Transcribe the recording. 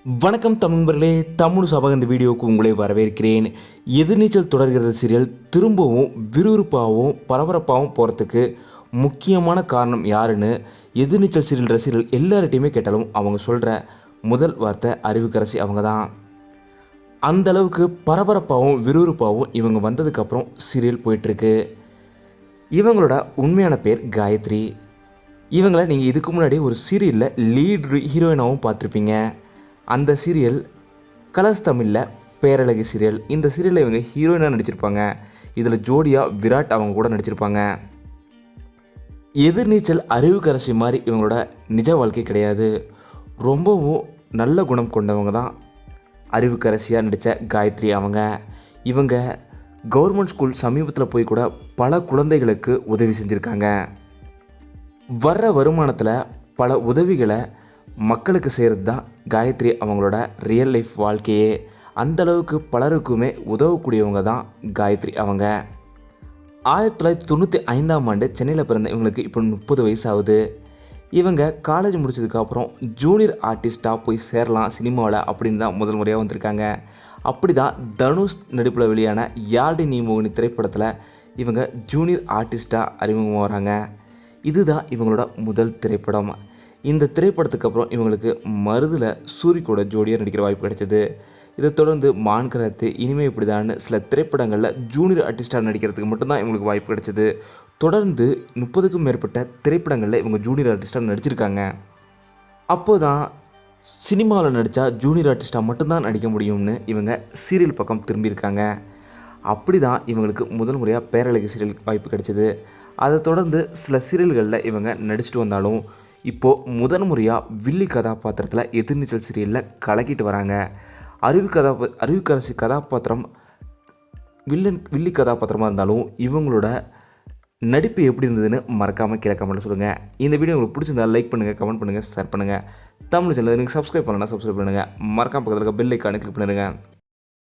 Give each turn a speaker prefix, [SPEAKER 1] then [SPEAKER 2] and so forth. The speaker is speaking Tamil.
[SPEAKER 1] வணக்கம் தமிழர்களே, தமிழ் சபக இந்த வீடியோவுக்கு உங்களை வரவேற்கிறேன். எதிர்நீச்சல் தொடர்கிறது சீரியல் திரும்பவும் விறுவிறுப்பாகவும் பரபரப்பாகவும் போகிறதுக்கு முக்கியமான காரணம் யாருன்னு எதிர்நீச்சல் சீரியல் ரசிகர்கள் எல்லார்ட்டையுமே கேட்டாலும் அவங்க சொல்கிற முதல் வார்த்தை அறிவுக்கரசி அவங்க தான். அந்தளவுக்கு பரபரப்பாகவும் விறுவிறுப்பாகவும் இவங்க வந்ததுக்கப்புறம் சீரியல் போயிட்டுருக்கு. இவங்களோட உண்மையான பேர் காயத்ரி. இவங்களை நீங்கள் இதுக்கு முன்னாடி ஒரு சீரியலில் லீட் ஹீரோயினாகவும் பார்த்துருப்பீங்க. அந்த சீரியல் கலர்ஸ் தமிழில் பேரழகி சீரியல். இந்த சீரியலில் இவங்க ஹீரோயினாக நடிச்சிருப்பாங்க. இதில் ஜோடியாக விராட் அவங்க கூட நடிச்சிருப்பாங்க. எதிர்நீச்சல் அறிவுக்கரசி மாதிரி இவங்களோட நிஜ வாழ்க்கை கிடையாது. ரொம்பவும் நல்ல குணம் கொண்டவங்க தான் அறிவுக்கரசியாக நடித்த காயத்ரி அவங்க. இவங்க கவர்மெண்ட் ஸ்கூல் சமீபத்தில் போய் கூட பல குழந்தைகளுக்கு உதவி செஞ்சுருக்காங்க. வர்ற வருமானத்தில் பல உதவிகளை மக்களுக்கு செய்கிறது தான் காயத்ரி அவங்களோட ரியல் லைஃப் வாழ்க்கையே. அந்தளவுக்கு பலருக்குமே உதவக்கூடியவங்க தான் காயத்ரி அவங்க. 1995 சென்னையில் பிறந்த இவங்களுக்கு இப்போ 30 வயசு ஆகுது. இவங்க காலேஜ் முடிச்சதுக்கப்புறம் ஜூனியர் ஆர்டிஸ்ட்டாக போய் சேரலாம் சினிமாவில் அப்படின்னு தான் முதல் முறையாக வந்திருக்காங்க. அப்படி தான் தனுஷ் நடிப்பில் வெளியான யாழ்டி நீ மோகினி திரைப்படத்தில் இவங்க ஜூனியர் ஆர்டிஸ்ட்டாக அறிமுகமாக வராங்க. இதுதான் இவங்களோட முதல் திரைப்படம். இந்த திரைப்படத்துக்கு அப்புறம் இவங்களுக்கு மருதில் சூரி கூட ஜோடியாக நடிக்கிற வாய்ப்பு கிடைச்சது. இதை தொடர்ந்து மான் கரத்து, இனிமே இப்படிதான்னு சில திரைப்படங்களில் ஜூனியர் ஆர்டிஸ்டாக நடிக்கிறதுக்கு மட்டும்தான் இவங்களுக்கு வாய்ப்பு கிடைச்சது. தொடர்ந்து 30க்கும் மேற்பட்ட திரைப்படங்களில் இவங்க ஜூனியர் ஆர்டிஸ்டாக நடிச்சிருக்காங்க. அப்போ தான் சினிமாவில் நடித்தா ஜூனியர் ஆர்டிஸ்டாக மட்டும்தான் நடிக்க முடியும்னு இவங்க சீரியல் பக்கம் திரும்பியிருக்காங்க. அப்படி தான் இவங்களுக்கு முதல் முறையாக பேரழகி சீரியல் வாய்ப்பு கிடைச்சது. அதை தொடர்ந்து சில சீரியல்களில் இவங்க நடிச்சிட்டு வந்தாலும் இப்போது முதன் முறையாக வில்லி கதாபாத்திரத்தில் எதிர்நீச்சல் சீரியலில் கலக்கிட்டு வராங்க. அறிவுக்கரசி கதாபாத்திரம் வில்லி கதாபாத்திரமாக இருந்தாலும் இவங்களோட நடிப்பு எப்படி இருந்ததுன்னு மறக்காமல் கீழே கமெண்ட்டில் சொல்லுங்கள். இந்த வீடியோ உங்களுக்கு பிடிச்சிருந்தா லைக் பண்ணுங்கள், கமெண்ட் பண்ணுங்கள், ஷேர் பண்ணுங்கள். தமிழ் சேனல் நீங்கள் சப்ஸ்கிரைப் பண்ணலன்னா சப்ஸ்கிரைப் பண்ணுங்கள். மறக்காம பக்கத்தில் இருக்க பெல் ஐக்கானை கிளிக் பண்ணிடுங்க.